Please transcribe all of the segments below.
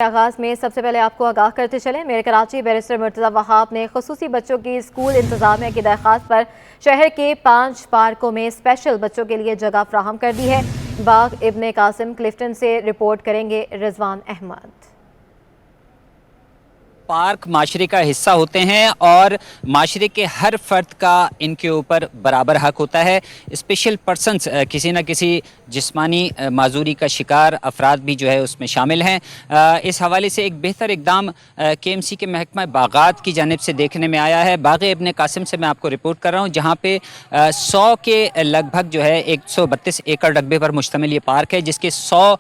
आगाज में सबसे पहले आपको आगाह करते चले मेरे कराची बैरिस्टर मुर्तज़ा वहाब ने खुसूसी बच्चों की स्कूल इंतजामिया की दरख्वास्त पर शहर के 5 पार्कों में स्पेशल बच्चों के लिए जगह फ्राहम कर दी है। बाग इब्ने कासिम क्लिफ्टन से रिपोर्ट करेंगे रिजवान अहमद। पार्क माशरे का हिस्सा होते हैं और माशरे के हर फर्द का इनके ऊपर बराबर हक होता है। स्पेशल पर्सनस किसी न किसी जिस्मानी माजूरी का शिकार अफराद भी जो है उसमें शामिल हैं। इस हवाले से एक बेहतर इकदाम KMC के महकमा बागात की जानिब से देखने में आया है। बाग इब्ने कासिम से मैं आपको रिपोर्ट कर रहा हूँ, जहाँ पे 100 के लगभग जो है 132 एकड़ रकबे पर मुश्तमिल ये पार्क है, जिसके 100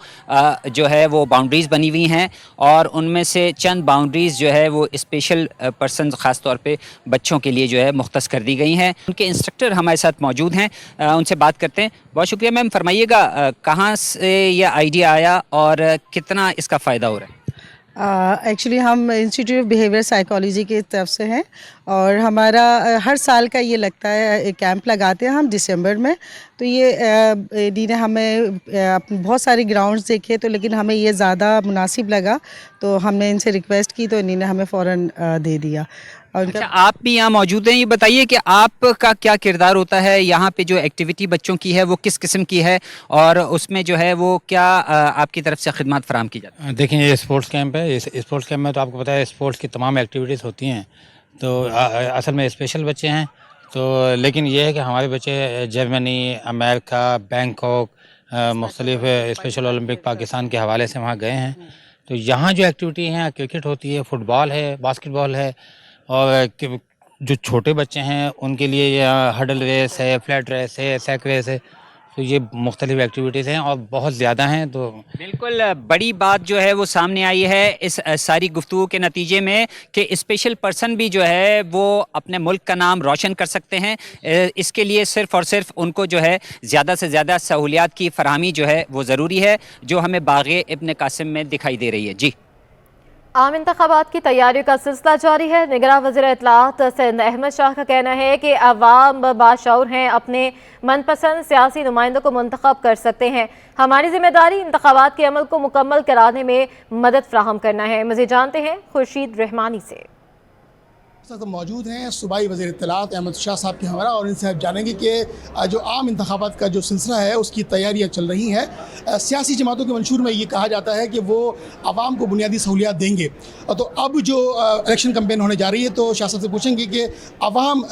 जो है वो बाउंड्रीज़ बनी हुई हैं और उनमें से चंद बाउंड्रीज़ जो है वो स्पेशल पर्सन ख़ास तौर पे बच्चों के लिए जो है मुख्तस कर दी गई हैं। उनके इंस्ट्रक्टर हमारे साथ मौजूद हैं, उनसे बात करते हैं। बहुत शुक्रिया मैम, फरमाइएगा कहाँ से यह आइडिया आया और कितना इसका फ़ायदा हो रहा है? एक्चुअली हम इंस्टीट्यूट ऑफ बिहेवियर साइकोलॉजी की तरफ से हैं और हमारा हर साल का ये लगता है, एक कैंप लगाते हैं हम दिसंबर में। तो ये डी ने हमें बहुत सारे ग्राउंड्स देखे तो लेकिन हमें ये ज़्यादा मुनासिब लगा, तो हमने इनसे रिक्वेस्ट की तो इन्हीं ने हमें फ़ौरन दे दिया। और अच्छा, आप भी यहाँ मौजूद हैं, ये बताइए कि आपका क्या किरदार होता है यहाँ पे? जो एक्टिविटी बच्चों की है वो किस किस्म की है और उसमें जो है वो क्या आपकी तरफ से खिदमत फराहम की जाती है? देखिए, ये स्पोर्ट्स कैंप है। इस स्पोर्ट्स कैंप में तो आपको पता है स्पोर्ट्स की तमाम एक्टिविटीज़ होती हैं। तो असल में स्पेशल बच्चे हैं, तो लेकिन ये है कि हमारे बच्चे जर्मनी, अमेरिका, बैंकॉक, मुख्तलिफ स्पेशल ओलंपिक पाकिस्तान के हवाले से वहाँ गए हैं। तो यहाँ जो एक्टिविटी हैं, क्रिकेट होती है, फुटबॉल है, बास्केटबॉल है और जो छोटे बच्चे हैं उनके लिए यहाँ हडल रेस है, फ्लैट रेस है, सैक रेस है। तो ये मुख्तलिफ एक्टिविटीज़ हैं और बहुत ज़्यादा हैं। तो बिल्कुल बड़ी बात जो है वो सामने आई है इस सारी गुफ्तगू के नतीजे में कि स्पेशल पर्सन भी जो है वो अपने मुल्क का नाम रोशन कर सकते हैं। इसके लिए सिर्फ़ और सिर्फ उनको जो है ज़्यादा से ज़्यादा सहूलियात की फरहमी जो है वो ज़रूरी है, जो हमें बाग़े इब्ने कासिम में दिखाई दे रही है। जी, आम इंतखाबात की तैयारियों का सिलसिला जारी है। निगरान वज़ीर इत्तलाआत सैयद अहमद शाह का कहना है कि अवाम बाशऊर हैं, अपने मनपसंद सियासी नुमाइंदों को मुंतखब कर सकते हैं। हमारी जिम्मेदारी इंतखाबात के अमल को मुकम्मल कराने में मदद फ्राहम करना है। मज़ीद जानते हैं खुर्शीद रहमानी से। तो मौजूद हैं सूबाई वज़ीर इत्तलाआत अहमद शाह साहब के हमारा, और इनसे आप जानेंगे कि जो आम इंतखाबात का जो सिलसिला है उसकी तैयारियां चल रही हैं। सियासी जमातों के मंशूर में ये कहा जाता है कि वो आवाम को बुनियादी सहूलियात देंगे। तो अब जो इलेक्शन कैंपेन होने जा रही है, तो शाह साहब से पूछेंगे कि आवाम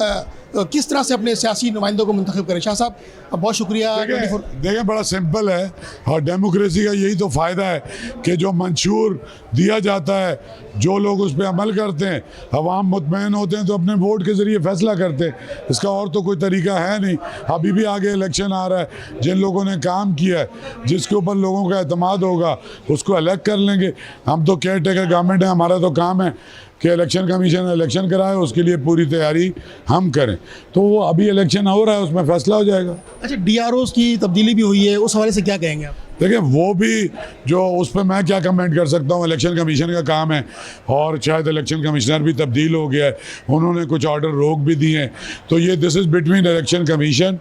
किस तरह से अपने सियासी नुमाइंदों को मुंतखब करें। शाह साहब बहुत शुक्रिया। देखिए, बड़ा सिंपल है और डेमोक्रेसी का यही तो फ़ायदा है कि जो मंशूर दिया जाता है, जो लोग उस पर अमल करते हैं, अवाम मुतमईन होते हैं तो अपने वोट के ज़रिए फैसला करते हैं। इसका और तो कोई तरीका है नहीं। अभी भी आगे इलेक्शन आ रहा है, जिन लोगों ने काम किया है, जिसके ऊपर लोगों का एतमाद होगा उसको अलग कर लेंगे। हम तो केयर टेकर गवर्नमेंट है, हमारा तो काम है कि इलेक्शन कमीशन इलेक्शन कराए, उसके लिए पूरी तैयारी हम करें। तो वो अभी इलेक्शन हो रहा है, उसमें फैसला हो जाएगा। अच्छा, DROs की तब्दीली भी हुई है, उस हवाले से क्या कहेंगे आप? देखिए, वो भी जो उस पर मैं क्या कमेंट कर सकता हूँ, इलेक्शन कमीशन का काम है। और शायद इलेक्शन कमिश्नर भी तब्दील हो गया है, उन्होंने कुछ ऑर्डर रोक भी दिए हैं। तो ये this is between election commission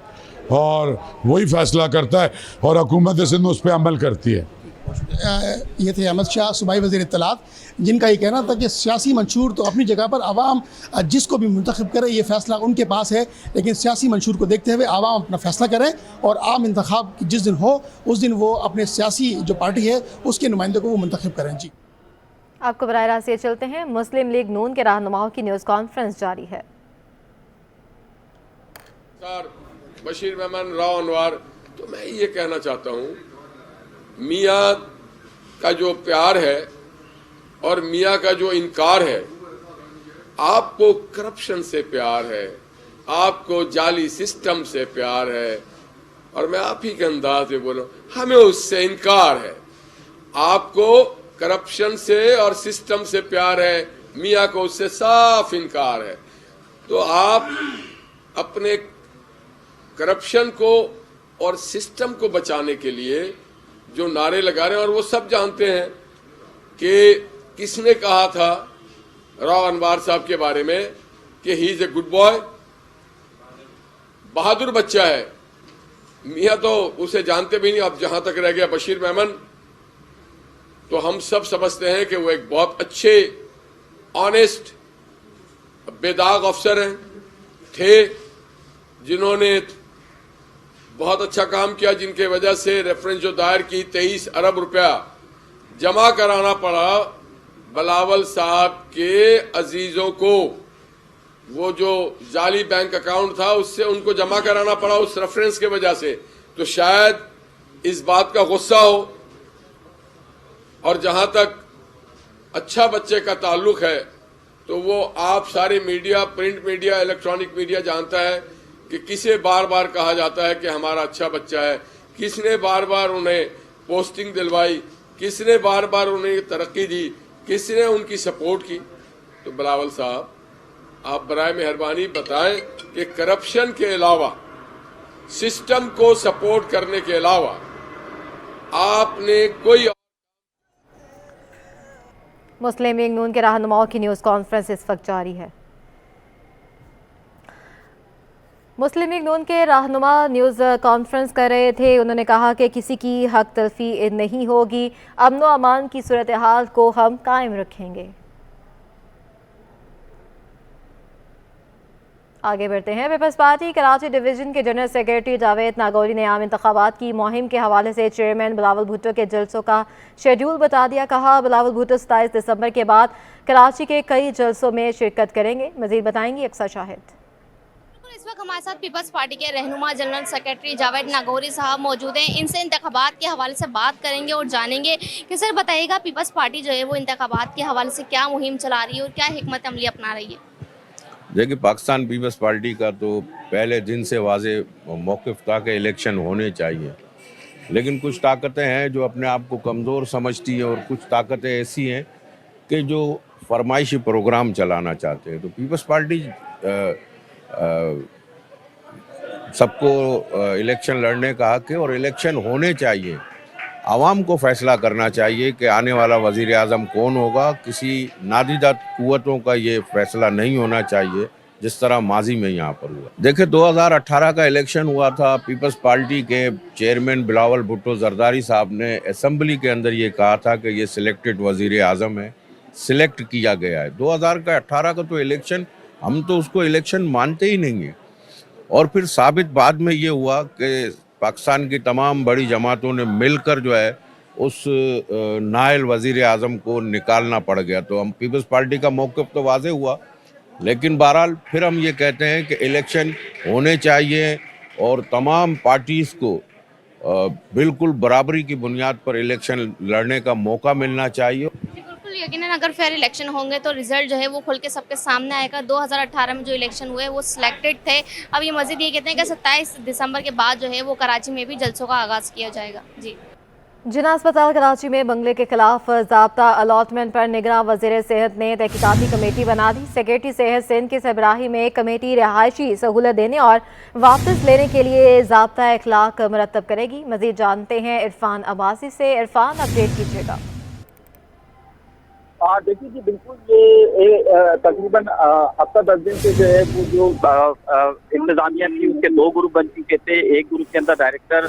और वही फैसला करता है और हुकूमत सिंध उस पर अमल करती है। ये थे अहमद शाह सूबाई वज़ीर इत्तलाआत, जिनका ये कहना था कि सियासी मंशूर तो अपनी जगह पर, आवाम जिसको भी मुंतखब करे ये फ़ैसला उनके पास है, लेकिन सियासी मंशूर को देखते हुए आवाम अपना फ़ैसला करें और आम इंतखाब जिस दिन हो उस दिन वो अपने सियासी जो पार्टी है उसके नुमाइंदों को वो मुंतखब करें। जी, आपको बराह रास्त ये चलते हैं, मुस्लिम लीग नून के रहनुमाओं की न्यूज़ कॉन्फ्रेंस जारी है। बशीर मेमन राव अनवार, तो मैं ये कहना चाहता हूँ, मियाँ का जो प्यार है और मियाँ का जो इनकार है, आपको करप्शन से प्यार है, आपको जाली सिस्टम से प्यार है, और मैं आप ही के अंदाज में बोलूं, हमें उससे इनकार है। आपको करप्शन से और सिस्टम से प्यार है, मियाँ को उससे साफ इनकार है। तो आप अपने करप्शन को और सिस्टम को बचाने के लिए जो नारे लगा रहे हैं, और वो सब जानते हैं कि किसने कहा था राव अनवार साहब के बारे में कि he is a good boy, बहादुर बच्चा है। मियाँ तो उसे जानते भी नहीं। अब जहां तक रह गया बशीर मेमन, तो हम सब समझते हैं कि वो एक बहुत अच्छे, ऑनेस्ट, बेदाग अफसर हैं, थे, जिन्होंने बहुत अच्छा काम किया, जिनके वजह से रेफरेंस जो दायर की 23 अरब रुपया जमा कराना पड़ा बिलावल साहब के अजीजों को। वो जो जाली बैंक अकाउंट था उससे उनको जमा कराना पड़ा उस रेफरेंस के वजह से। तो शायद इस बात का गुस्सा हो। और जहां तक अच्छा बच्चे का ताल्लुक है तो वो आप सारे media, print media, electronic media जानता है कि किसे बार बार कहा जाता है कि हमारा अच्छा बच्चा है, किसने बार बार उन्हें पोस्टिंग दिलवाई, किसने बार बार उन्हें तरक्की दी, किसने उनकी सपोर्ट की। तो बिलावल साहब, आप बराए मेहरबानी बताएं कि करप्शन के अलावा, सिस्टम को सपोर्ट करने के अलावा आपने कोई। मुस्लिम लीग नून के रहनुमाओं की न्यूज़ कॉन्फ्रेंस इस वक्त जारी है। मुस्लिम लीग नून के रहनुमा न्यूज़ कॉन्फ्रेंस कर रहे थे। उन्होंने कहा कि किसी की हक तलफी नहीं होगी, अमन व अमान की सूरत हाल को हम कायम रखेंगे। आगे बढ़ते हैं। पीपल्स पार्टी कराची डिवीज़न के जनरल सेक्रेटरी जावेद नागौरी ने आम इंतखाबात की मुहिम के हवाले से चेयरमैन बिलावल भुट्टो के जलसों का शेड्यूल बता दिया। कहा बिलावल भुट्टो 27 दिसंबर के बाद कराची के कई जलसों में शिरकत करेंगे। मजीद बताएंगी अक्सर शाहिद। इस वक्त हमारे साथ पीपल्स पार्टी के रहनुमा जनरल सेक्रेटरी जावेद नागौरी साहब मौजूद हैं। इनसे इंतखाबात के हवाले से बात करेंगे और जानेंगे कि सर बताइएगा पीपल्स पार्टी जो है वो इंतखाबात के हवाले से क्या मुहिम चला रही है और क्या हिकमत अमली अपना रही है। देखिए, पाकिस्तान पीपल्स पार्टी का तो पहले दिन से वाज़े मौक़िफ़ था कि इलेक्शन होने चाहिए, लेकिन कुछ ताकतें हैं जो अपने आप को कमज़ोर समझती हैं और कुछ ताकतें ऐसी हैं कि जो फरमाइशी प्रोग्राम चलाना चाहते हैं। तो पीपल्स पार्टी सबको इलेक्शन लड़ने का हक है और इलेक्शन होने चाहिए। आवाम को फैसला करना चाहिए कि आने वाला वज़ीर आज़म कौन होगा। किसी नादीदा कुव्वतों का ये फैसला नहीं होना चाहिए जिस तरह माजी में यहाँ पर हुआ। देखिए, 2018 का इलेक्शन हुआ था। पीपल्स पार्टी के चेयरमैन बिलावल भुट्टो जरदारी साहब ने असम्बली के अंदर ये कहा था कि ये सिलेक्टेड वज़ीर आज़म है, सिलेक्ट किया गया है। 2018 का तो इलेक्शन, हम तो उसको इलेक्शन मानते ही नहीं हैं। और फिर साबित बाद में ये हुआ कि पाकिस्तान की तमाम बड़ी जमातों ने मिलकर जो है उस नायल वज़ीर आज़म को निकालना पड़ गया। तो हम पीपल्स पार्टी का मौक़िफ़ तो वाज़े हुआ, लेकिन बहरहाल फिर हम ये कहते हैं कि इलेक्शन होने चाहिए और तमाम पार्टीज़ को बिल्कुल बराबरी की बुनियाद पर इलेक्शन लड़ने का मौका मिलना चाहिए। यकीनन अगर फेयर इलेक्शन होंगे तो रिजल्ट जो है वो खुल के सबके सामने आएगा। 2018 में जो इलेक्शन हुए वो सिलेक्टेड थे। अब ये मजीद ये कहते हैं कि 27 दिसंबर के बाद जो है वो कराची में भी जलसों का आगाज़ किया जाएगा। जी, जिना अस्पताल कराची में बंगले के खिलाफ ज़ाब्ता अलॉटमेंट पर निगरां वज़ीर सेहत ने तहकीकाती कमेटी बना दी। सेक्रेटरी सेहत सिंध की सरबराही में कमेटी रहायशी सहूलत देने और वापस लेने के लिए ज़ाब्ता अखलाक मुरतब करेगी। मज़ीद जानते हैं इरफान अब्बासी से। इरफान, अपडेट कीजिएगा। देखिए जी, बिल्कुल ये तकरीबन हफ्ता 10 दिन से जो है वो जो इंतजामिया थी उसके 2 ग्रुप बन चुके थे। एक ग्रुप के अंदर डायरेक्टर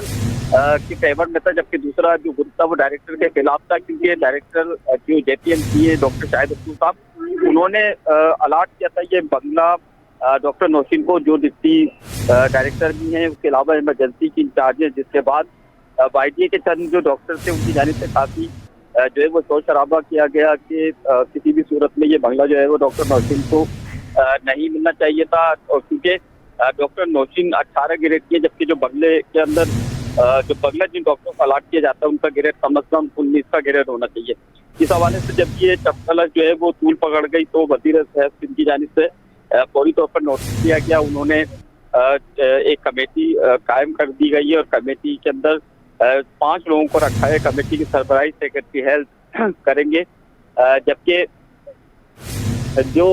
के फेवर में था, जबकि दूसरा जो ग्रुप था वो डायरेक्टर के खिलाफ था, क्योंकि डायरेक्टर जो JPMC है डॉक्टर शाहिद रसूल साहब, उन्होंने अलाट किया था ये बंगला डॉक्टर नौशीन को, जो डिप्टी डायरेक्टर भी हैं, उसके अलावा इमरजेंसी की इंचार्ज है। जिसके बाद YDA के चंद जो डॉक्टर थे उनकी जानिब से काफ़ी जो है वो शोर शराबा किया गया कि किसी भी सूरत में ये बंगला जो है वो डॉक्टर नौशीन को नहीं मिलना चाहिए था। और क्योंकि डॉक्टर नौशीन 18 ग्रेड की है, जबकि जो बंगले के अंदर जो बंगला जिन डॉक्टरों को अलाट किया जाता है उनका ग्रेड कम से कम 19 का ग्रेड होना चाहिए। इस हवाले से जब ये चपकलश जो है वो तूल पकड़ गई तो वज़ीर सेहत की जानिब से फौरी तौर पर नोटिस दिया गया। उन्होंने एक कमेटी कायम कर दी गई है और कमेटी के अंदर 5 लोगों को रखा है। कमेटी की सरबराही सेक्रेटरी हेल्थ करेंगे, जबकि जो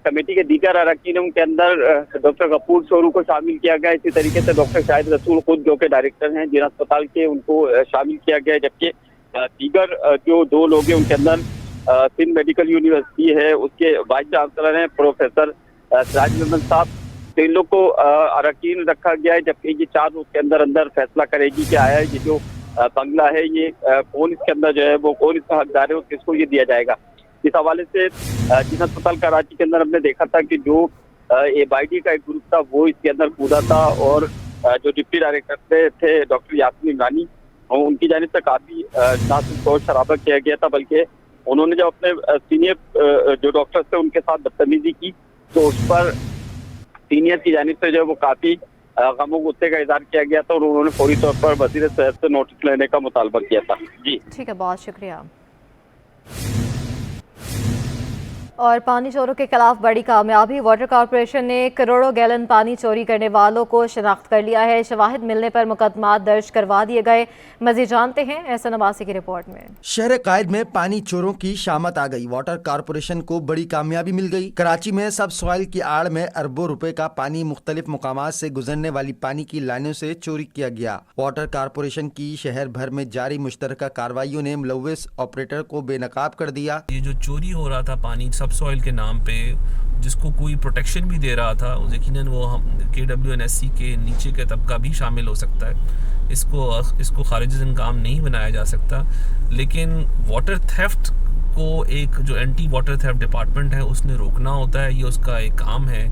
कमेटी के दीगर अरकान उनके अंदर डॉक्टर गफूर शोरू को शामिल किया गया। इसी तरीके से डॉक्टर शाहिद रसूल खुद जो के डायरेक्टर हैं जिला अस्पताल के, उनको शामिल किया गया। जबकि दीगर जो 2 लोग हैं उनके अंदर सिंध मेडिकल यूनिवर्सिटी है, उसके वाइस चांसलर हैं प्रोफेसर सिराज मेमन साहब। तो इन लोग को अरकान रखा गया है, जबकि ये 4 रोज के अंदर अंदर फैसला करेगी कि आया ये जो बंगला है, ये कौन इसके अंदर जो है वो कौन इसका हकदार है और किसको ये दिया जाएगा। इस हवाले से जिन अस्पताल कराची के अंदर हमने देखा था कि जो AYD का एक ग्रुप था वो इसके अंदर कूदा था और जो डिप्टी डायरेक्टर थे डॉक्टर यासीन इमरानी, उनकी जानिब से काफ़ी ना सिर्फ शोर शराबा किया गया था बल्कि उन्होंने जब अपने सीनियर जो डॉक्टर्स थे उनके साथ बदतमीजी की तो उस पर सीनियर की जानिब से जो है वो काफ़ी गमो गुस्से का इजहार किया गया था और उन्होंने फौरी तौर पर वज़ीर सेहत से नोटिस लेने का मुतालबा किया था। जी ठीक है, बहुत शुक्रिया। और पानी चोरों के खिलाफ बड़ी कामयाबी, वाटर कॉरपोरेशन ने करोड़ों गैलन पानी चोरी करने वालों को शनाख्त कर लिया है। शवाहिद मिलने पर मुकदमा दर्ज करवा दिए गए। मज़ीद जानते हैं एहसन अब्बासी की रिपोर्ट में। शहर कायद में पानी चोरों की शामत आ गई, वाटर कॉरपोरेशन को बड़ी कामयाबी मिल गई। कराची में सब सॉइल की आड़ में अरबों रुपए का पानी मुख्तलिफ मुकामात से गुजरने वाली पानी की लाइनों से चोरी किया गया। वाटर कॉरपोरेशन की शहर भर में जारी मुश्तरका कार्रवाइयों ने मुलव्विस ऑपरेटर को बेनकाब कर दिया। ये जो चोरी हो रहा था पानी सब सॉइल के नाम पे, जिसको कोई प्रोटेक्शन भी दे रहा था, यकीनन वो हम KWNSC के नीचे का तबका भी शामिल हो सकता है। इसको खारिज काम नहीं बनाया जा सकता, लेकिन वाटर थेफ्ट को एक जो एंटी वाटर थेफ्ट डिपार्टमेंट है उसने रोकना होता है, ये उसका एक काम है।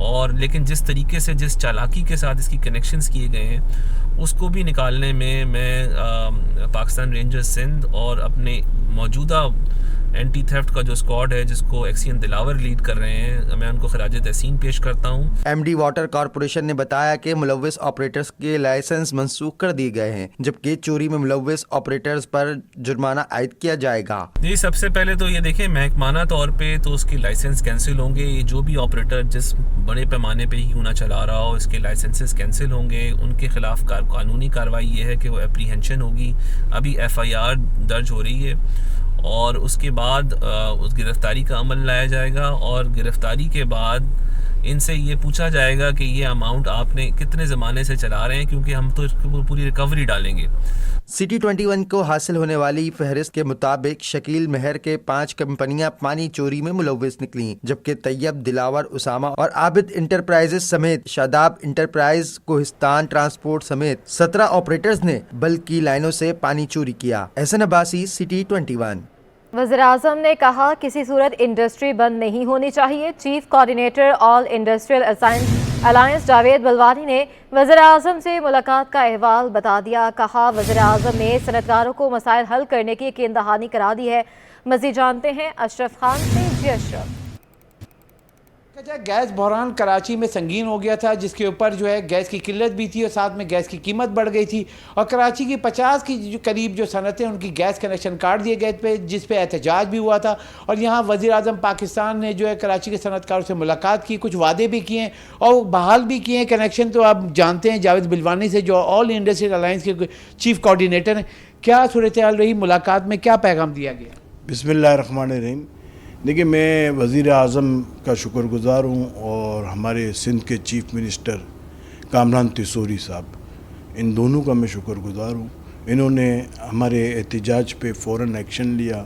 और लेकिन जिस तरीके से जिस चालाकी के साथ इसकी कनेक्शंस किए गए हैं उसको भी निकालने में मैं पाकिस्तान रेंजर्स सिंध और अपने मौजूदा एंटी थेफ्ट का जो स्क्वाड है जिसको एक्सीएन दिलावर लीड कर रहे हैं, मैं उनको खराज तहसीन पेश करता हूँ। MD वाटर कॉरपोरेशन ने बताया कि मुलव्विस ऑपरेटर्स के लाइसेंस मंसूख कर दिए गए हैं, जबकि चोरी में मुलव्विस ऑपरेटर्स पर जुर्माना आयद किया जाएगा। जी, सबसे पहले तो ये देखें, महकमाना तौर पे तो उसके लाइसेंस कैंसिल होंगे। ये जो भी ऑपरेटर जिस बड़े पैमाने पे ही क्यों ना चला रहा हो, इसके लाइसेंसेस कैंसिल होंगे। उनके खिलाफ कानूनी कार्रवाई ये है कि वो एप्रीहेंशन होगी। अभी FIR दर्ज हो रही है और उसके बाद उस गिरफ्तारी का अमल लाया जाएगा और गिरफ्तारी के बाद इनसे ये पूछा जाएगा कि ये अमाउंट आपने कितने ज़माने से चला रहे हैं, क्योंकि हम तो इसको पूरी रिकवरी डालेंगे। सिटी 21 को हासिल होने वाली फहरिस्त के मुताबिक शकील महर के 5 कंपनियां पानी चोरी में मुलव्विस निकली, जबकि तैयब, दिलावर, उसामा और आबिद इंटरप्राइजेस समेत शादाब इंटरप्राइज, कोहिस्तान ट्रांसपोर्ट समेत 17 ऑपरेटर्स ने बल्क की लाइनों से पानी चोरी किया। एहसन अब्बासी, सिटी 21। वज़ीर-ए-आज़म ने कहा किसी सूरत इंडस्ट्री बंद नहीं होनी चाहिए। Chief coordinator all industrial alliance Javed Balwani ने वज़ीर-ए-आज़म से मुलाकात का अहवाल बता दिया। कहा वज़ीर-ए-आज़म ने सनतकारों को मसाइल हल करने की यकीन दहानी करा दी है। मज़ीद जानते हैं अशरफ खान से। जी अशरफ। गैस बहरान कराची में संगीन हो गया था, जिसके ऊपर जो है गैस की किल्लत भी थी और साथ में गैस की कीमत बढ़ गई थी और कराची की 50 की जो करीब जो सनतें उनकी गैस कनेक्शन काट दिए गए थे, जिस पे एहतजाज भी हुआ था। और यहाँ वज़ीर-ए-आज़म पाकिस्तान ने जो है कराची के सनतकारों से मुलाकात की, कुछ वादे भी किए और बहाल भी किए कनेक्शन। तो आप जानते हैं जावेद बिलवानी से जो ऑल इंडस्ट्रियल अलायंस के चीफ कोऑर्डिनेटर हैं, क्या सूरत हाल रही मुलाकात में, क्या पैगाम दिया गया? बिस्मिल्लाहिर्रहमानिर्रहीम। देखिए, मैं वज़ीर-ए-आज़म का शुक्रगुज़ार हूँ और हमारे सिंध के चीफ़ मिनिस्टर कामरान तिसोरी साहब, इन दोनों का मैं शुक्रगुज़ार हूँ। इन्होंने हमारे एहतजाज पे फ़ौरन एक्शन लिया।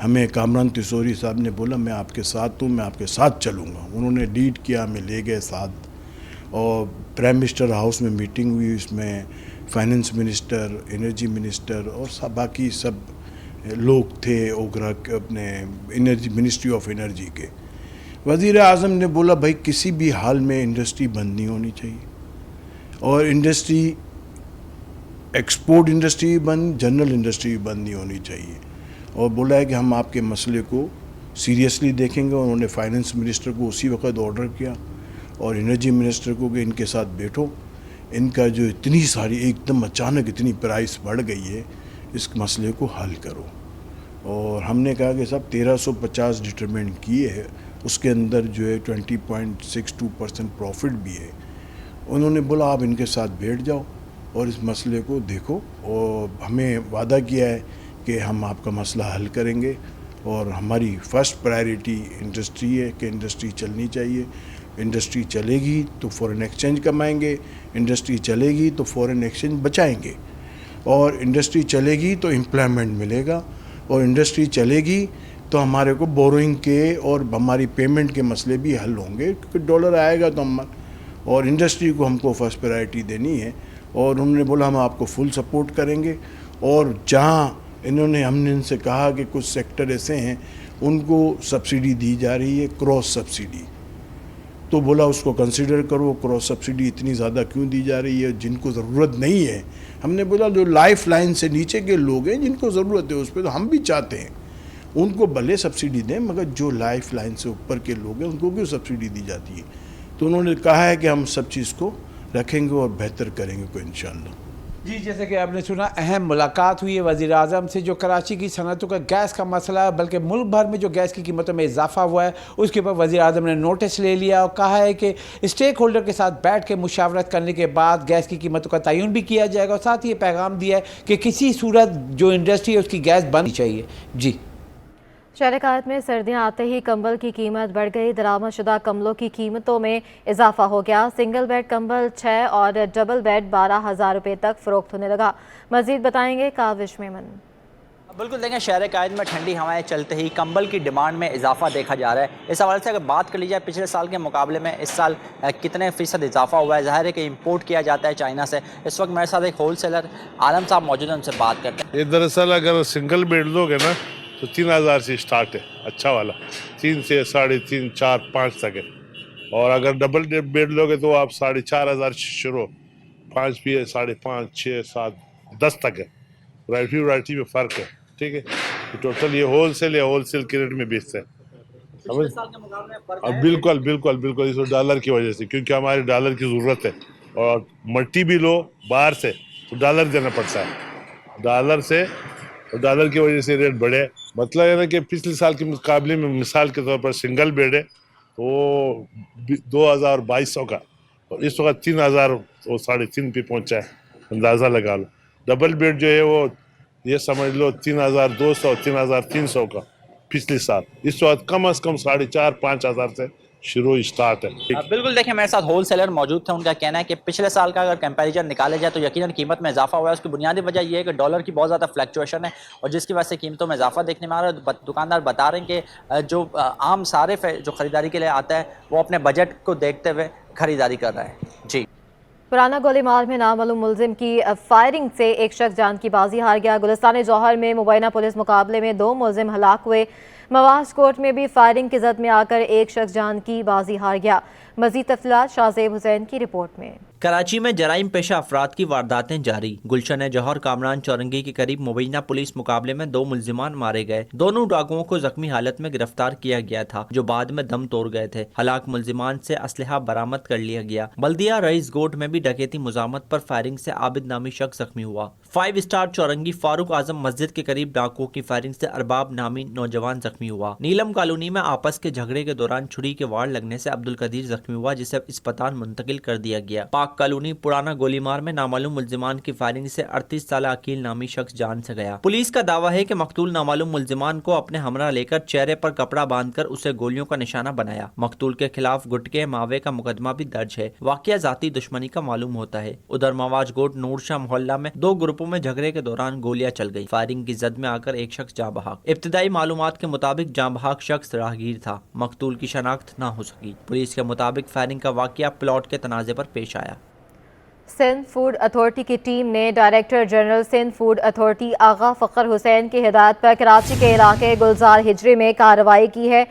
हमें कामरान तिसोरी साहब ने बोला मैं आपके साथ हूँ, मैं आपके साथ चलूँगा। उन्होंने लीड किया, हमें ले गए साथ और प्राइम मिनिस्टर हाउस में मीटिंग हुई। इसमें फाइनेंस मिनिस्टर, एनर्जी मिनिस्टर और सब बाकी सब लोग थे, ओगरा के अपने एनर्जी मिनिस्ट्री ऑफ एनर्जी के। वज़ीर-ए-आज़म ने बोला भाई किसी भी हाल में इंडस्ट्री बंद नहीं होनी चाहिए और इंडस्ट्री, एक्सपोर्ट इंडस्ट्री बंद, जनरल इंडस्ट्री बंद नहीं होनी चाहिए। और बोला है कि हम आपके मसले को सीरियसली देखेंगे। उन्होंने फाइनेंस मिनिस्टर को उसी वक्त ऑर्डर किया और एनर्जी मिनिस्टर को कि इनके साथ बैठो, इनका जो इतनी सारी एकदम अचानक इतनी प्राइस बढ़ गई है, इस मसले को हल करो। और हमने कहा कि सब 1350 डिटरमिन किए हैं, उसके अंदर जो है 20.62% प्रॉफिट भी है। उन्होंने बोला आप इनके साथ बैठ जाओ और इस मसले को देखो और हमें वादा किया है कि हम आपका मसला हल करेंगे और हमारी फ़र्स्ट प्रायोरिटी इंडस्ट्री है कि इंडस्ट्री चलनी चाहिए। इंडस्ट्री चलेगी तो फ़ॉरेन एक्सचेंज कमाएंगे, इंडस्ट्री चलेगी तो फ़ॉरेन एक्सचेंज बचाएंगे और इंडस्ट्री चलेगी तो एम्प्लॉयमेंट मिलेगा और इंडस्ट्री चलेगी तो हमारे को बोरोइंग के और हमारी पेमेंट के मसले भी हल होंगे, क्योंकि डॉलर आएगा तो हम और इंडस्ट्री को हमको फर्स्ट प्रायोरिटी देनी है और उन्होंने बोला हम आपको फुल सपोर्ट करेंगे। और जहाँ हमने इनसे कहा कि कुछ सेक्टर ऐसे हैं उनको सब्सिडी दी जा रही है, क्रॉस सब्सिडी, तो बोला उसको कंसिडर करो, क्रॉस सब्सिडी इतनी ज़्यादा क्यों दी जा रही है जिनको ज़रूरत नहीं है। हमने बोला जो लाइफ लाइन से नीचे के लोग हैं जिनको ज़रूरत है उस पर तो हम भी चाहते हैं उनको भले सब्सिडी दें, मगर जो लाइफ लाइन से ऊपर के लोग हैं उनको क्यों सब्सिडी दी जाती है। तो उन्होंने कहा है कि हम सब चीज़ को रखेंगे और बेहतर करेंगे को इंशाल्लाह। जी, जैसे कि आपने सुना, अहम मुलाकात हुई है वज़ीर आज़म से। जो कराची की सनतों का गैस का मसला है, बल्कि मुल्क भर में जो गैस की कीमतों में इजाफा हुआ है, उसके ऊपर वज़ीर आज़म ने नोटिस ले लिया और कहा है कि स्टेक होल्डर के साथ बैठ के मुशावरत करने के बाद गैस की कीमतों का तयन भी किया जाएगा। और साथ ही ये पैगाम दिया है कि किसी सूरत जो इंडस्ट्री है उसकी गैस बंद चाहिए। जी, शहर में सर्दियां आते ही कंबल की कीमत बढ़ गई। दरामदशुदा कंबलों की कीमतों में इजाफा हो गया। सिंगल बेड कंबल 6 और डबल बेड 12,000 रुपये तक फ़रोख्त होने लगा। मज़ीद बताएंगे काविश मेमन। बिल्कुल, देखें, शहर कायद में ठंडी हवाएं चलते ही कंबल की डिमांड में इजाफा देखा जा रहा है। इस हवाले से अगर बात कर ली जाए पिछले साल के मुकाबले में इस साल कितने फ़ीसद इजाफा हुआ है, ज़ाहिर है कि इंपोर्ट किया जाता है चाइना से। इस वक्त मेरे साथ एक होल सेलर आलम साहब मौजूद हैं, उनसे बात करते हैं। ये दरअसल अगर सिंगल बेड लोगे ना तो 3,000 से स्टार्ट है, अच्छा वाला 3 से 3.5, 4, 5 तक है। और अगर डबल बेड लोगे तो आप 4,500 शुरू, 5 भी है, 5.5, 6, 7, 10 तक है। वैरायटी में फ़र्क है, ठीक है। तो टोटल ये होलसेल या होलसेल के रेट में बेचते हैं। अब बिल्कुल इस डॉलर की वजह से, क्योंकि हमारे डॉलर की ज़रूरत है और मट्टी भी लो बाहर से तो डॉलर देना पड़ता है। डॉलर की वजह से रेट बढ़े। मतलब है ना कि पिछले साल के मुकाबले में मिसाल के तौर पर सिंगल बेड है तो 2,200 का, और इस वक्त 3,000 और 3.5 पे पहुंचा है, अंदाज़ा लगा लो। डबल बेड जो है वो ये समझ लो 3,200, 3,300 का पिछले साल। इस वक्त कम से कम 4,500 से शुरू स्टार्ट है। बिल्कुल, देखें, मेरे साथ होल सेलर मौजूद थे। उनका कहना है कि पिछले साल का अगर कंपैरिजन निकाले जाए तो यकीनन कीमत में इजाफा हुआ है। उसकी बुनियादी वजह यह है कि डॉलर की बहुत ज़्यादा फ्लक्चुएशन है और जिसकी वजह से कीमतों में इजाफा देखने में आ रहा है। दुकानदार बता रहे हैं कि जो आम सारिफ है जो ख़रीदारी के लिए आता है वो अपने बजट को देखते हुए ख़रीदारी कर रहा है। जी, पुराना गोलीमार में नामालूम मुलजिम की फायरिंग से एक शख्स जान की बाजी हार गया। गुलिस्तान जौहर में मुबैना पुलिस मुकाबले में 2 मुलजिम हलाक हुए। मवाज कोर्ट में भी फायरिंग की जद में आकर एक शख्स जान की बाजी हार गया। मजीद तफसीलात शाहजेब हुसैन की रिपोर्ट में। कराची में जराइम पेशा अफराद की वारदातें जारी। गुलशन जौहर कामरान चौरंगी के करीब मुबैना पुलिस मुकाबले में 2 मुलजिमान मारे गए। दोनों डाकुओं को जख्मी हालत में गिरफ्तार किया गया था जो बाद में दम तोड़ गए थे। हलाक मुलजिमान से असलहा बरामद कर लिया गया। बल्दिया रईस गोट में भी डकैती मुजामत पर फायरिंग से आबिद नामी शख्स जख्मी हुआ। 5 स्टार चौरंगी फारूक आजम मस्जिद के करीब डाकुओं की फायरिंग से अरबाब नामी नौजवान जख्मी हुआ। नीलम कॉलोनी में आपस के झगड़े के दौरान छुरी के वार लगने से अब्दुल कदीर जख्मी हुआ जिसे अस्पताल मुंतकिल कर दिया गया। पाक कॉलोनी पुराना गोलीमार में नामालूम मुलजिमान की फायरिंग से 38 साल अकील नामी शख्स जान से गया। पुलिस का दावा है कि मकतूल नामालूम मुलजिमान को अपने हमरा लेकर चेहरे पर कपड़ा बांधकर उसे गोलियों का निशाना बनाया। मकतूल के खिलाफ गुटके मावे का मुकदमा भी दर्ज है। वाकया जाती दुश्मनी का मालूम होता है। उधर मवाज गोट नूरशाह मोहल्ला में 2 ग्रुपों में झगड़े के दौरान गोलियां चल गई। फायरिंग की जद में आकर एक शख्स जाँ बहक। इब्तदाई मालूमात के मुताबिक जाँ बहक शख्स राहगीर था। मकतूल की शनाख्त न हो सकी। पुलिस के मुताबिक फायरिंग का वाकया प्लॉट के तनाजे पर पेश आया। सिंध फूड अथॉरिटी की टीम ने director general Sindh food authority Agha Fakhar Hussain की हिदायत पर कराची के इलाके गुलजार हिजरी में कार्रवाई की है।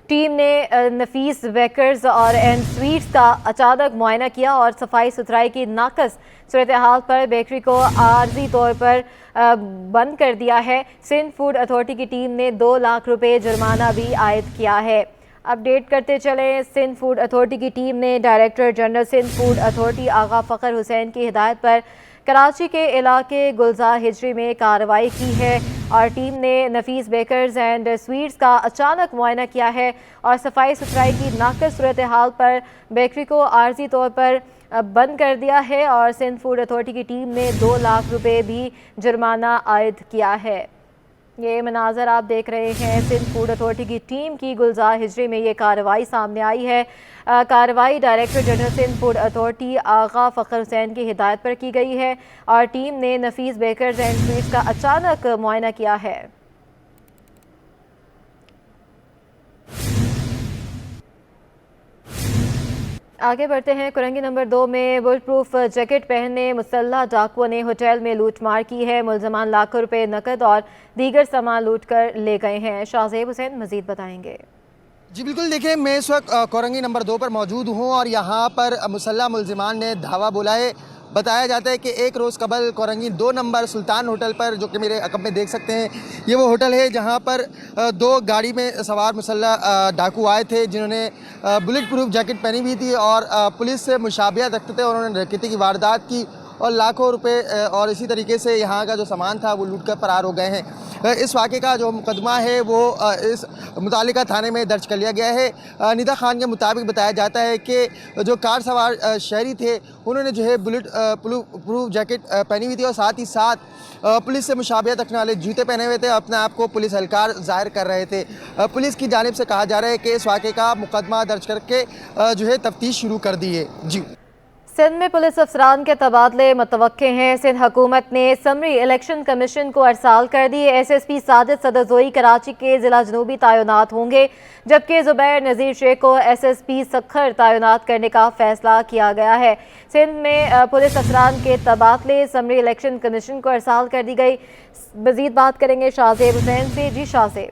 टीम ने नफीस बेकर्स और एंड स्वीट्स का अचानक मुआयना किया और सफाई सुथराई की नाकस सूरत हाल पर बेकरी को आर्जी तौर पर बंद कर दिया है। सिंध फूड अथॉरिटी की टीम ने 2 लाख रुपए जुर्माना भी आयद किया है। अपडेट करते चलें, सिंध फूड अथॉरिटी की टीम ने director general Sindh food authority Agha Fakhar Hussain की हिदायत पर कराची के इलाके गुलजार हिजरी में कार्रवाई की है और टीम ने नफीस बेकर्स एंड स्वीट्स का अचानक मुआयना किया है और सफाई सुथराई की नाकस सूरत हाल पर बेकरी को आर्जी तौर पर बंद कर दिया है और सिंध फूड अथॉरिटी की टीम ने 2 लाख रुपए भी जुर्माना आयद किया है। ये मनाजर आप देख रहे हैं सिंध फूड अथॉरिटी की टीम की गुलजार हिजरी में ये कार्रवाई सामने आई है। कार्रवाई director general Sindh food authority Agha Fakhar Hussain की हिदायत पर की गई है और टीम ने नफीस बेकर्स एंड स्वीट्स का अचानक मुआयना किया है। आगे बढ़ते हैं। कुरंगी नंबर 2 में बुलेट प्रूफ जैकेट पहने मुसल्लह डाकुओं ने होटल में लूटमार की है। मुलजमान लाखों रुपए नकद और दीगर सामान लूट कर ले गए हैं। शाहजेब हुसैन मजीद बताएंगे। जी बिल्कुल, देखिए मैं इस वक्त कोरंगी नंबर 2 पर मौजूद हूँ और यहाँ पर मुसल्लह मुलजिमान ने धावा बोला है। बताया जाता है कि एक रोज़ कबल कोरंगी 2 नंबर सुल्तान होटल पर, जो कि मेरे अकब में देख सकते हैं, ये वो होटल है जहाँ पर 2 गाड़ी में सवार मुसल्लह डाकू आए थे, जिन्होंने बुलेट प्रूफ जैकेट पहनी हुई थी और पुलिस से मुशाबियत रखते थे। उन्होंने डकैती की वारदात की और लाखों रुपए और इसी तरीके से यहाँ का जो सामान था वो लूट कर फरार हो गए हैं। इस वाक़े का जो मुकदमा है वो इस मुतालिका थाने में दर्ज कर लिया गया है। निदा खान के मुताबिक बताया जाता है कि जो कार सवार शहरी थे, उन्होंने जो है बुलेट प्रूफ जैकेट पहनी हुई थी और साथ ही साथ पुलिस से मुशाबियत रखने वाले जूते पहने हुए थे। अपने आप को पुलिस एहलकार ज़ाहिर कर रहे थे। पुलिस की जानिब से कहा जा रहा है कि इस वाक़े का मुकदमा दर्ज करके जो है तफ्तीश शुरू कर दी है। जी, सिंध में पुलिस अफसरान के तबादले मुतवक्के हैं। सिंध हुकूमत ने समरी इलेक्शन कमीशन को अरसाल कर दी। SSP साजिद सदरजोई कराची के ज़िला जनूबी तैनात होंगे, जबकि ज़ुबैर नज़ीर शेख को SSP सखर तैनात करने का फैसला किया गया है। सिंध में पुलिस अफसरान के तबादले समरी इलेक्शन कमीशन को अरसाल कर दी गई। मज़ीद बात करेंगे शाहजेब हुसैन से। जी शाहजेब।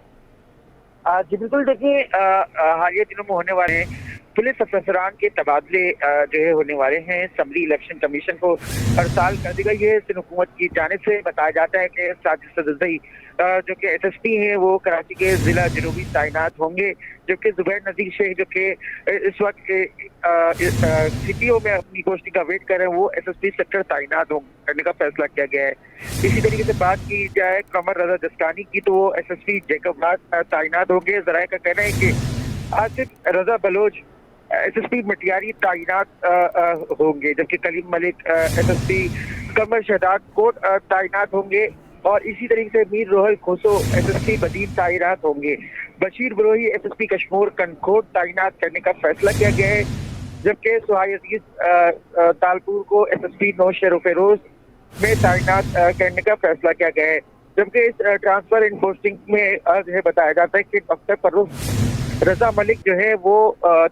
जी बिल्कुल, देखिए हालिया दिनों में होने वाले पुलिस अफसरान के तबादले जो है होने वाले हैं। समरी इलेक्शन कमीशन को हड़ताल कर दी गई है। सिंध हुकूमत की जानिब से बताया जाता है कि साजिद सदरजोई जो कि SSP हैं वो कराची के ज़िला जनूबी तैनात होंगे, जबकि ज़ुबैर नज़ीर शेख जो कि इस वक्त CPO में अपनी पोस्टिंग का वेट कर रहे हैं, वो SSP सेक्टर तैनात करने का फैसला किया गया है। इसी तरीके से बात की जाए कमर रजा दस्तानी की, तो वो SSP जैकबाद तैनात होंगे। ज़राए का कहना है कि आसिफ रजा बलोच SSP मटियारी तैनात होंगे, जबकि कलीम मलिक SSP कमर शहदाद कोट तैनात होंगे और इसी तरीके से मीर रोहल खोसो SSP बदीन तैनात होंगे। बशीर बरोही SSP कश्मीर कनकोट तैनात करने का फैसला किया गया है, जबकि सुहाई अजीज तालपुर को SSP नौशेर फेरोज में तैनात करने का फैसला किया गया है। जबकि इस ट्रांसफर इन पोस्टिंग में बताया जाता है कि डॉक्टर फर्रुख रजा मलिक जो है वो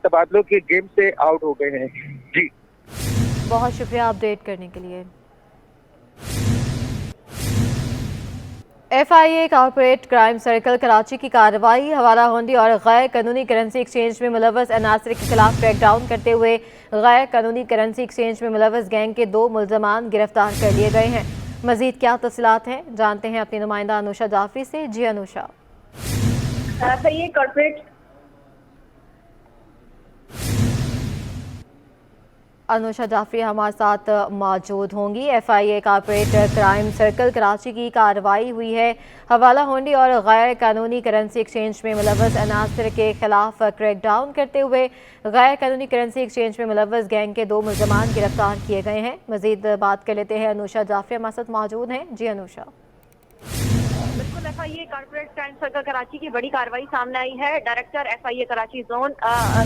तबादलों के गेम से आउट हो गए हैं। जी, बहुत शुक्रिया अपडेट करने के लिए। FIA corporate crime circle Karachi की कार्रवाई। हवाला होंडी और गैर कानूनी करेंसी एक्सचेंज में मुलव्वस अनासर के खिलाफ क्रैकडाउन करते हुए गैर कानूनी करेंसी एक्सचेंज में मुलव्वस गैंग के 2 मुलजमान गिरफ्तार कर लिए गए हैं। मजीद क्या तफसीलात हैं, जानते हैं अपनी नुमाइंदा अनुषा जाफरी से। जी अनुषा। FIA कॉर्पोरेट अनुषा जाफरी हमारे साथ मौजूद होंगी। FIA corporate crime circle Karachi की कार्रवाई हुई है। हवाला होंडी और गैर कानूनी करेंसी एक्सचेंज में मुलव्वस अनासर के खिलाफ क्रैकडाउन करते हुए गैर कानूनी करेंसी एक्सचेंज में मुलव्वस गैंग के 2 मुलजमान गिरफ्तार किए गए हैं। मजीद बात कर लेते हैं। अनुषा जाफरी हमारे साथ मौजूद हैं। जी अनुषा। बिल्कुल, FIA corporate crime circle Karachi की बड़ी कार्रवाई सामने आई है। Director FIA Karachi zone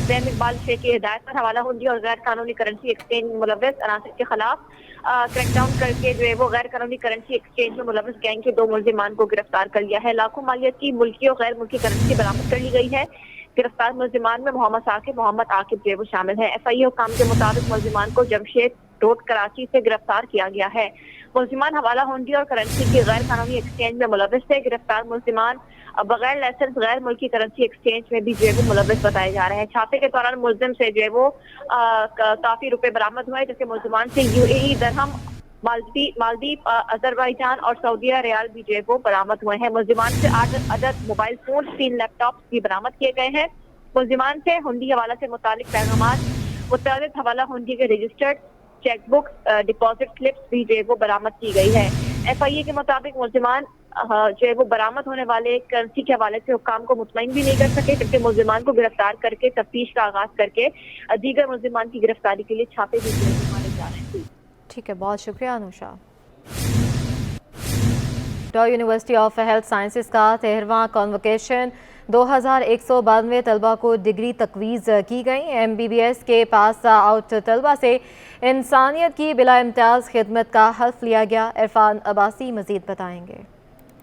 Zain Iqbal Sheikh की हिदायत पर हवाला हुंडी और गैर कानूनी करेंसी एक्सचेंज में मुलव्वस अनासर के खिलाफ क्रैकडाउन करके जो है वो गैर कानूनी करेंसी एक्सचेंज में मुलव्वस गैंग के 2 मुलजिमान को गिरफ्तार कर लिया है। लाखों मालियत की मुल्की और गैर मुल्की करेंसी बरामद कर ली गई है। गिरफ्तार मुलजिमान में मोहम्मद आकिब जो शामिल है। FIA हुकाम के मुताबिक मुलजिमान को जमशेद रोड कराची से गिरफ्तार किया गया है। मुलजिमान हवाला हुंडी और करेंसी की गैर कानूनी एक्सचेंज में मुलव्वस थे। गिरफ्तार मुलजिमान बगैर लाइसेंस गैर मुल्की करेंसी एक्सचेंज में भी जो है वो मुलव्वस बताए जा रहे हैं। छापे के दौरान मुलजिम से जो है वो काफी रुपए बरामद हुए, जिसके मुलजिमान से UAE दरहम, मालदीव, अजरबैजान और सऊदीया रियाल भी जो है वो बरामद हुए हैं। मुलजिमान से 8 अदद मोबाइल फोन, 3 लैपटॉप भी बरामद किए गए हैं। मुलजिमान से हुंडी हवाला से मुतालिक पैगामात, मुतअद्दिद हवाला हुंडी के रजिस्टर्ड चेकबुक, डिपॉजिट स्लिप्स भी जो है वो बरामद की गई है। FIA के मुताबिक मुलजिमान जो है वो बरामद होने वाले करेंसी के हवाले से हुक्काम को मुतमईन भी नहीं कर सके, जबकि मुलजिमान को गिरफ्तार करके तफ्तीश का आगाज करके दीगर मुलजिमान की गिरफ्तारी के लिए छापे भी मारे जा रहे हैं। ठीक है, बहुत शुक्रिया अनुषा। डॉ यूनिवर्सिटी ऑफ हेल्थ साइंसेज का 13वां कॉन्वोकेशन 2192 तलबा को डिग्री तकवीज़ की गई। MBBS के पास आउट तलबा से इंसानियत की बिला इम्तियाज़ खिदमत का हल्फ लिया गया। इरफान अब्बासी मज़ीद बताएंगे।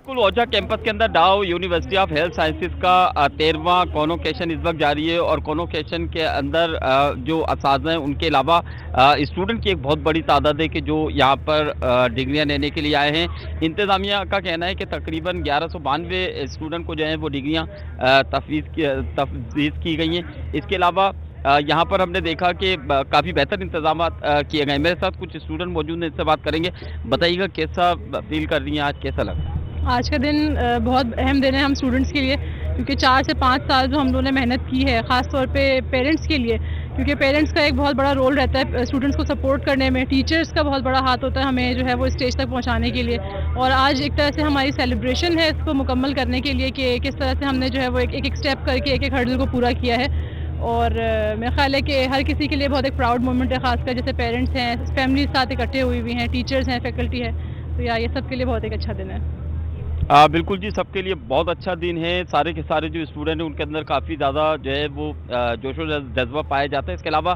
बिल्कुल ओझा कैंपस के अंदर डाउ यूनिवर्सिटी ऑफ हेल्थ साइंसेज का 13वां कॉन्वोकेशन इस वक्त जारी है और कॉन्वोकेशन के अंदर जो असातिज़ा हैं उनके अलावा स्टूडेंट की एक बहुत बड़ी तादाद है कि जो यहाँ पर डिग्रियाँ लेने के लिए आए हैं। इंतज़ामिया का कहना है कि तकरीबन 1192 स्टूडेंट को जो है वो डिग्रियाँ तफवीज़ की गई हैं। इसके अलावा यहाँ पर हमने देखा कि काफ़ी बेहतर इंतजाम किए गए। मेरे साथ कुछ स्टूडेंट मौजूद हैं, इससे बात करेंगे। बताइएगा कैसा फील कर रही हैं आज, कैसा लगा? आज का दिन बहुत अहम दिन है हम स्टूडेंट्स के लिए, क्योंकि 4 से 5 साल जो हम लोगों ने मेहनत की है, ख़ास तौर पे पेरेंट्स के लिए, क्योंकि पेरेंट्स का एक बहुत बड़ा रोल रहता है स्टूडेंट्स को सपोर्ट करने में। टीचर्स का बहुत बड़ा हाथ होता है हमें जो है वो स्टेज तक पहुंचाने के लिए। और आज एक तरह से हमारी सेलिब्रेशन है इसको मुकम्मल करने के लिए कि किस तरह से हमने जो है वो एक स्टेप करके एक हर्डल को पूरा किया है। और मेरा ख्याल है कि हर किसी के लिए बहुत एक प्राउड मोमेंट है, खासकर जैसे पेरेंट्स हैं, फैमिली साथ इकट्ठे हुई हुई हैं, टीचर्स हैं, फैकल्टी है, तो यार ये सब के लिए बहुत एक अच्छा दिन है। बिल्कुल जी, सबके लिए बहुत अच्छा दिन है। सारे के सारे जो स्टूडेंट हैं उनके अंदर काफ़ी ज़्यादा जो है वो जोश और जज्बा पाया जाता है। इसके अलावा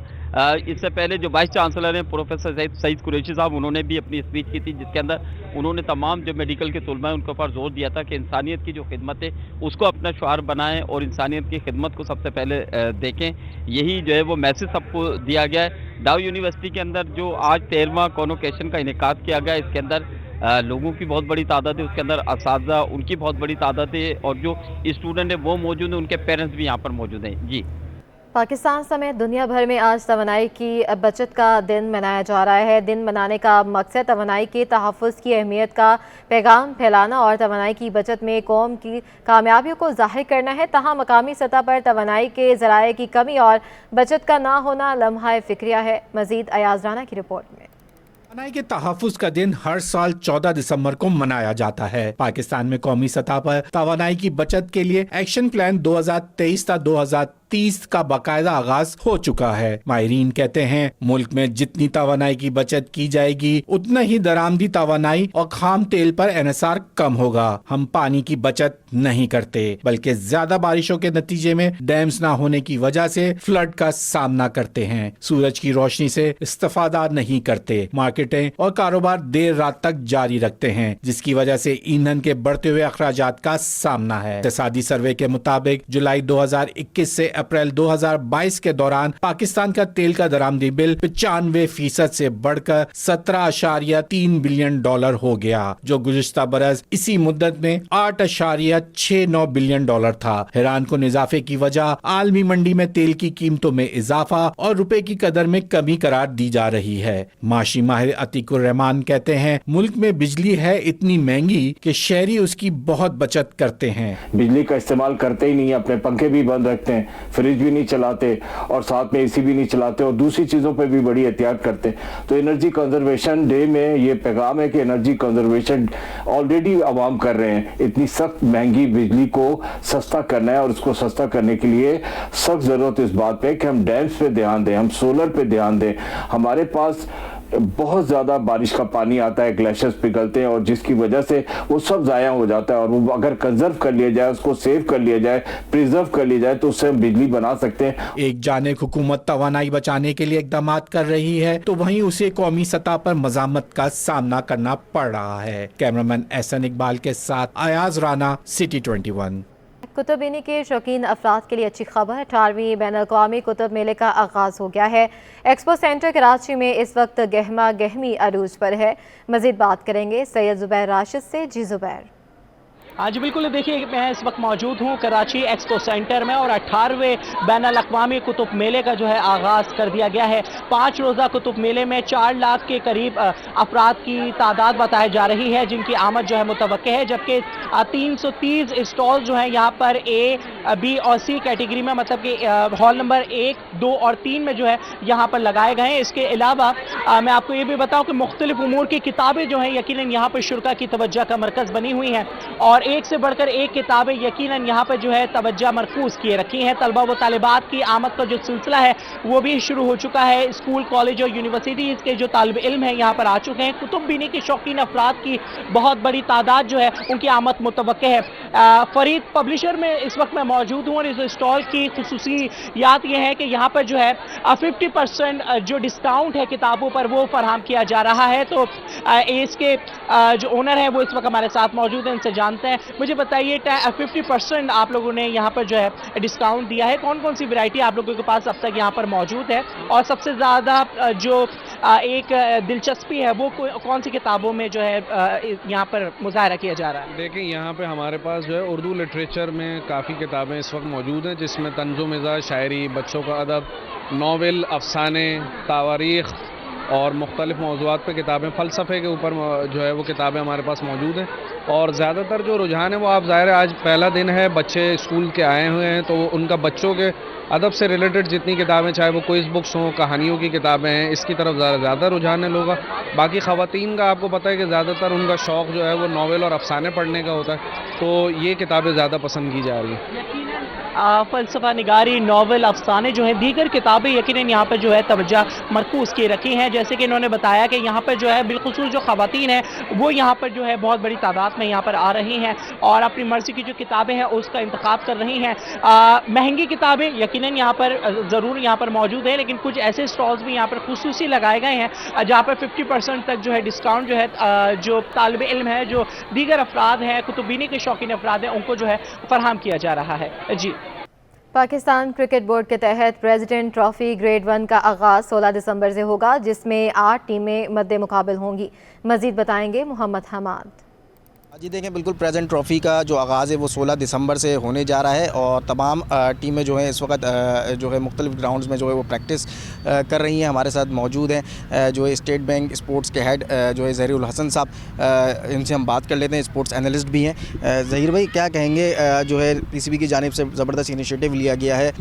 इससे पहले जो वाइस चांसलर हैं प्रोफेसर सईद कुरैशी साहब, उन्होंने भी अपनी स्पीच की थी जिसके अंदर उन्होंने तमाम जो मेडिकल के तलबा हैं उनके ऊपर जोर दिया था कि इंसानियत की जो खिदमत है उसको अपना शुआर बनाएं और इंसानियत की खिदमत को सबसे पहले देखें। यही जो है वो मैसेज सबको दिया गया है। डाउ यूनिवर्सिटी के अंदर जो आज 13वां कॉन्वोकेशन का इनेकाद किया गया, इसके अंदर लोगों की बहुत बड़ी तादाद है, उसके अंदर असातिज़ा उनकी बहुत बड़ी तादाद है और जो स्टूडेंट है वो मौजूद हैं, उनके पेरेंट्स भी यहाँ पर मौजूद हैं। जी, पाकिस्तान समेत दुनिया भर में आज तवानाई की बचत का दिन मनाया जा रहा है। दिन मनाने का मकसद तवानाई के तहफ़्फ़ुज़ की अहमियत का पैगाम फैलाना और तवानाई की बचत में कौम की कामयाबियों को ज़ाहिर करना है। तहाँ मकामी सतह पर तवानाई के ज़राए की कमी और बचत का ना होना लम्हा फ़िक्रिया है। मज़ीद अयाज़ राना की रिपोर्ट में। तवानाई के तहफ़्फ़ुज़ का दिन हर साल 14 दिसंबर को मनाया जाता है। पाकिस्तान में कौमी सतह पर तवानाई की बचत के लिए एक्शन प्लान 2023 था 2030 का बाकायदा आगाज हो चुका है। माहिरीन कहते हैं मुल्क में जितनी तवानाई की बचत की जाएगी उतना ही दरामदी तवानाई और खाम तेल पर एनएसआर कम होगा। हम पानी की बचत नहीं करते बल्कि ज्यादा बारिशों के नतीजे में डैम्स ना होने की वजह से फ्लड का सामना करते हैं। सूरज की रोशनी से इस्तेफादा नहीं करते। मार्केटें और कारोबार देर रात तक जारी रखते हैं जिसकी वजह से ईंधन के बढ़ते हुए अखराजात का सामना है। इक़्तिसादी सर्वे के मुताबिक जुलाई 2021 से अप्रैल 2022 के दौरान पाकिस्तान का तेल का दरामदी बिल 95% से बढ़कर 17.3 बिलियन डॉलर हो गया, जो गुज़िश्ता बरस इसी मुद्दत में 8.69 बिलियन डॉलर था। हैरान कुन इजाफे की वजह आलमी मंडी में तेल की कीमतों में इजाफा और रुपए की कदर में कमी करार दी जा रही है। माशी माहिर अतीकुर रहमान कहते हैं मुल्क में बिजली है इतनी महंगी कि शहरी उसकी बहुत बचत करते हैं। बिजली का इस्तेमाल करते ही नहीं, अपने पंखे भी बंद रखते हैं, फ्रिज भी नहीं चलाते और साथ में एसी भी नहीं चलाते और दूसरी चीज़ों पे भी बड़ी एहतियात करते हैं। तो एनर्जी कंजर्वेशन डे में ये पैगाम है कि एनर्जी कंजर्वेशन ऑलरेडी आवाम कर रहे हैं। इतनी सख्त महंगी बिजली को सस्ता करना है और उसको सस्ता करने के लिए सख्त ज़रूरत इस बात पे कि हम डैम्स पे ध्यान दें, हम सोलर पे ध्यान दें। हमारे पास बहुत ज़्यादा बारिश का पानी आता है, ग्लेशियर्स पिघलते हैं और जिसकी वजह से वो सब ज़ाया हो जाता है और वो अगर कंजर्व कर लिया जाए, उसको सेव कर लिया जाए, प्रिजर्व कर लिया जाए तो उससे हम बिजली बना सकते हैं। एक जानिब हुकूमत तवानाई बचाने के लिए इक़दाम कर रही है तो वहीं उसे कौमी सतह पर मज़ामत का सामना करना पड़ रहा है। कैमरामैन एहसन इकबाल के साथ अयाज राना, सिटी 21। कुतुब बीनी के शौकीन अफराद के लिए अच्छी खबर, 18वीं बैनुल-अक़वामी कुतुब मेले का आगाज़ हो गया है। एक्सपो सेंटर कराची में इस वक्त गहमा गहमी अरूज पर है। मज़ीद बात करेंगे सैयद ज़ुबैर राशिद से। जी ज़ुबैर। आज बिल्कुल देखिए मैं इस वक्त मौजूद हूँ कराची एक्सपो सेंटर में और 18वें बैनुल-अक़वामी कुतुब मेले का जो है आगाज़ कर दिया गया है। 5 रोज़ा कुतुब मेले में 4 लाख के करीब अफराद की तादाद बताई जा रही है जिनकी आमद जो है मुतवक्के है, जबकि 330 स्टॉल जो हैं यहाँ पर ए, बी और सी कैटेगरी में, मतलब कि हॉल नंबर 1, 2 और 3 में जो है यहाँ पर लगाए गए हैं। इसके अलावा मैं आपको ये भी बताऊँ कि मुख्तलिफ उमूर की किताबें जो हैं यकीनन यहाँ पर शुरा की तवज्जो का मरकज़ बनी हुई हैं और एक से बढ़कर एक किताबें यकीनन यहाँ पर जो है तवज्जो मरकूज किए रखी हैं। तलबा व तालिबात की आमद का जो सिलसिला है वो भी शुरू हो चुका है। स्कूल, कॉलेज और यूनिवर्सिटीज़ के जो तालिब इल्म हैं यहाँ पर आ चुके हैं। कुतुब बीनी के शौकीन अफराद की बहुत बड़ी तादाद जो है उनकी आमद मुतवक्के है। फरीद पब्लिशर में इस वक्त मैं मौजूद हूँ और इस स्टॉल की खुसूसियात ये है कि यहाँ पर जो है 50% जो डिस्काउंट है किताबों पर वो फराहम किया जा रहा है। तो इसके जो ओनर है वो इस वक्त हमारे साथ मौजूद हैं, इनसे जानते हैं। मुझे बताइए 50% आप लोगों ने यहाँ पर जो है डिस्काउंट दिया है, कौन कौन सी वैरायटी आप लोगों के पास अब तक यहाँ पर मौजूद है और सबसे ज़्यादा जो एक दिलचस्पी है वो कौन सी किताबों में जो है यहाँ पर मुजाहरा किया जा रहा है? देखिए, यहाँ पे हमारे पास जो है उर्दू लिटरेचर में काफ़ी किताबें इस वक्त मौजूद हैं, जिसमें तंज़ो मिज़ाज शायरी, बच्चों का अदब, नावल, अफसाने, तावारीख़ और मुख्तलिफ मौज़ूआत पे किताबें, फ़लसफ़े के ऊपर जो है वो किताबें हमारे पास मौजूद हैं। और ज़्यादातर जो रुझान है वो आप ज़ाहिर है आज पहला दिन है, बच्चे स्कूल के आए हुए हैं, तो उनका बच्चों के अदब से रिलेटेड जितनी किताबें, चाहे वो क्विज़ बुक्स हों, कहानियों की किताबें हैं, इसकी तरफ ज़्यादा रुझान है लोगों का। बाकी ख़वातीन का आपको पता है कि ज़्यादातर उनका शौक़ जो है वो नावल और अफसाने पढ़ने का होता है, तो ये किताबें ज़्यादा पसंद की जा रही हैं। फ़लसफ़ा निगारी, नावल, अफसाने जो हैं, दीगर किताबें यकीनन यहाँ पर जो है तवज्जो मरकूज़ की रखी हैं। जैसे कि इन्होंने बताया कि यहाँ पर जो है बिलखुसूस जो ख़वातीन हैं वो यहाँ पर जो है बहुत बड़ी तादाद में यहाँ पर आ रही हैं और अपनी मर्ज़ी की जो किताबें हैं उसका इंतखाब कर रही हैं। महंगी किताबें यकीनन यहाँ पर ज़रूर यहाँ पर मौजूद है, लेकिन कुछ ऐसे स्टॉल्स भी यहाँ पर खुसूसी लगाए गए हैं जहाँ पर 50% तक जो है डिस्काउंट जो है जो तालिब इल्म है, जो दीगर अफराद हैं, कुतुबीनी के शौकीन अफराद हैं, उनको जो है फराहम किया जा रहा है। जी। पाकिस्तान क्रिकेट बोर्ड के तहत प्रेसिडेंट ट्रॉफी ग्रेड 1 का आगाज़ 16 दिसंबर से होगा, जिसमें 8 टीमें मद्दे मुकाबिल होंगी। मज़ीद बताएंगे मोहम्मद हमाद। जी देखें, बिल्कुल प्रेजेंट ट्रॉफ़ी का जो आगाज़ है वो 16 दिसंबर से होने जा रहा है और तमाम टीमें जो हैं इस वक्त जो है मुख्तलिफ ग्राउंड्स में जो है वो प्रैक्टिस कर रही हैं। हमारे साथ मौजूद हैं जो है स्टेट बैंक स्पोर्ट्स के हेड जो है ज़हीरुल हसन साहब, इनसे हम बात कर लेते हैं, स्पोर्ट्स एनालिस्ट भी हैं। ज़हीर भाई, क्या कहेंगे, जो है पीसीबी की जानिब से ज़बरदस्त इनिशिएटिव लिया गया है?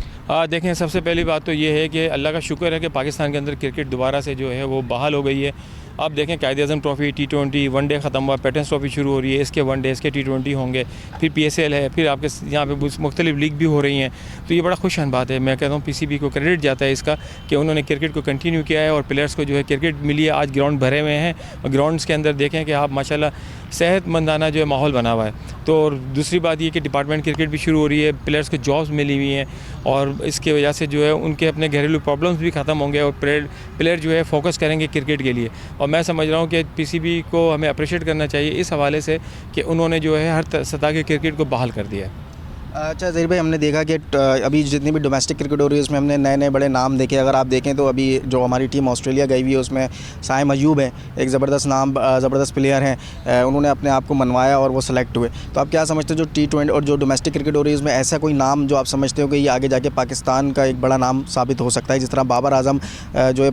देखें, सबसे पहली बात तो ये है कि अल्लाह का शुक्र है कि पाकिस्तान के अंदर क्रिकेट दोबारा से जो है वो बहाल हो गई है। आप देखें, कायद-ए-आज़म ट्रॉफ़ी, T20 वनडे ख़त्म हुआ, पैटर्न्स ट्रॉफ़ी शुरू हो रही है, इसके वनडे, इसके T20 होंगे, फिर PSL है, फिर आपके यहाँ पे मुख्तलिफ लीग भी हो रही हैं। तो ये बड़ा खुशान बात है। मैं कहता हूँ पीसीबी को क्रेडिट जाता है इसका कि उन्होंने क्रिकेट को कंटिन्यू किया है और प्लेयर्स को जो है क्रिकेट मिली है। आज ग्राउंड भरे हुए हैं और ग्राउंड्स के अंदर देखें कि आप माशाल्लाह सेहतमंदाना जो है माहौल बना हुआ है। तो दूसरी बात ये कि डिपार्टमेंट क्रिकेट भी शुरू हो रही है, प्लेयर्स को जॉब्स मिली हुई हैं और इसकी वजह से जो है उनके अपने घरेलू प्रॉब्लम्स भी ख़त्म होंगे और प्लेयर जो है फोकस करेंगे क्रिकेट के लिए। और मैं समझ रहा हूँ कि पीसीबी को हमें अप्रिशिएट करना चाहिए इस हवाले से कि उन्होंने जो है हर सतह के क्रिकेट को बहाल कर दिया है। अच्छा ज़हीर भाई, हमने देखा कि अभी जितनी भी डोमेस्टिक क्रिकेट हो रही है उसमें हमने नए नए बड़े नाम देखे। अगर आप देखें तो अभी जो हमारी टीम ऑस्ट्रेलिया गई हुई है उसमें साइम अयूब है, एक ज़बरदस्त प्लेयर हैं, उन्होंने अपने आप को मनवाया और वो सेलेक्ट हुए। तो आप क्या समझते हो जो T20 और जो डोमेस्टिक क्रिकेट हो रही है उसमें ऐसा कोई नाम जो आप समझते हो कि ये आगे जाके पाकिस्तान का एक बड़ा नाम साबित हो सकता है, जिस तरह बाबर आजम जो है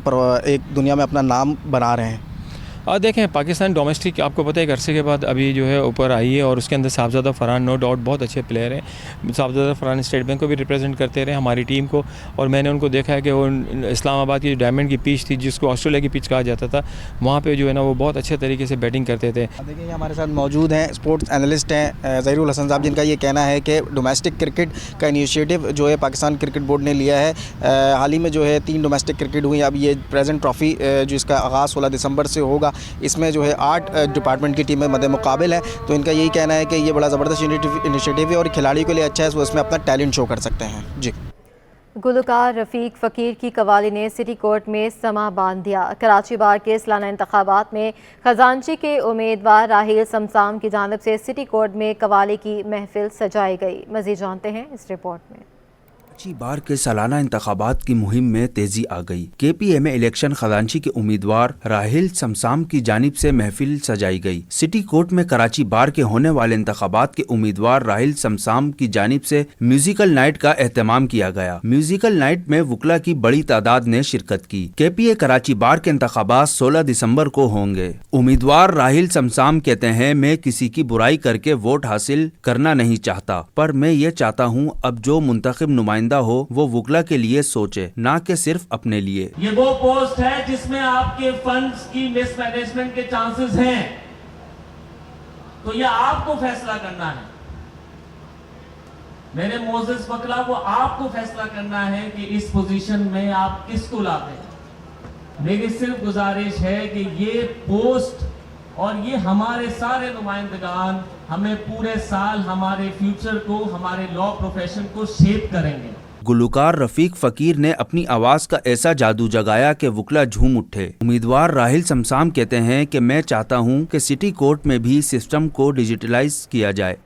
एक दुनिया में अपना नाम बना रहे हैं? देखें, पाकिस्तान डोमेस्टिक आपको पता है एक अरसे के बाद अभी जो है ऊपर आई है और उसके अंदर साहबज़ादा फरहान नो डाउट बहुत अच्छे प्लेयर हैं। साहबज़ादा फरहान स्टेट बैंक को भी रिप्रेजेंट करते रहे हमारी टीम को, और मैंने उनको देखा है कि वो इस्लामाबाद की डायमंड की पिच थी जिसको ऑस्ट्रेलिया की पिच कहा जाता था, वहाँ पे जो है ना वो बहुत अच्छे तरीके से बैटिंग करते थे। देखिए, हमारे साथ मौजूद हैं स्पोर्ट्स एनालिस्ट हैं ज़हीरुल हसन साहब, जिनका ये कहना है कि डोमेस्टिक क्रिकेट का इनिशिएटिव जो है पाकिस्तान क्रिकेट बोर्ड ने लिया है। हाल ही में जो है 3 डोमेस्टिक क्रिकेट हुई। अब ये प्रेजेंट ट्रॉफ़ी जिसका आगाज़ 16 दिसंबर से होगा, इसमें जो है 8 डिपार्टमेंट की टीमें मद्दे मुकाबिल है। तो इनका यही कहना है कि ये बड़ा ज़बरदस्त इनिशिएटिव है और खिलाड़ियों के लिए अच्छा है, वो इसमें अपना टैलेंट शो कर सकते हैं। जी। गुलकार रफ़ीक फ़कीर की कवाली ने सिटी कोर्ट में समा बांध दिया। कराची बार के सालाना इंतखाबात में खजानची के उम्मीदवार राहिल समसाम की जानिब से सिटी कोर्ट में कवाली की महफिल सजाई गई। मज़ीद जानते हैं इस रिपोर्ट में। कराची बार के सालाना इंतखाबात की मुहिम में तेजी आ गई। KPMA इलेक्शन खजानची के उम्मीदवार राहिल समसाम की जानिब से महफिल सजाई गई। सिटी कोर्ट में कराची बार के होने वाले इंतखाबात के उम्मीदवार राहिल समसाम की जानिब से म्यूजिकल नाइट का एहतमाम किया गया। म्यूजिकल नाइट में वकला की बड़ी तादाद ने शिरकत की। KPA कराची बार के इंतखाबात 16 दिसंबर को होंगे। उम्मीदवार राहिल समसाम कहते हैं, मैं किसी की बुराई करके वोट हासिल करना नहीं चाहता, पर मैं ये चाहता हूँ अब जो मुंतखब नुमाइंदा हो वो वकला के लिए सोचे, ना कि सिर्फ अपने लिए। ये वो पोस्ट है जिसमें आपके फंड्स की मिसमैनेजमेंट के चांसेस हैं। तो ये आपको फैसला करना है मेरे मोजेस बकला, वो आपको फैसला करना है कि इस पोजीशन में आप किसको लाते हैं। मेरी सिर्फ गुजारिश है कि ये पोस्ट और ये हमारे सारे नुमाइंदगान हमें पूरे साल हमारे फ्यूचर को, हमारे लॉ प्रोफेशन को शेप करेंगे। गुलकार रफीक फकीर ने अपनी आवाज का ऐसा जादू जगाया कि वकला झूम उठे। उम्मीदवार राहिल समसाम कहते हैं कि मैं चाहता हूं कि सिटी कोर्ट में भी सिस्टम को डिजिटलाइज किया जाए।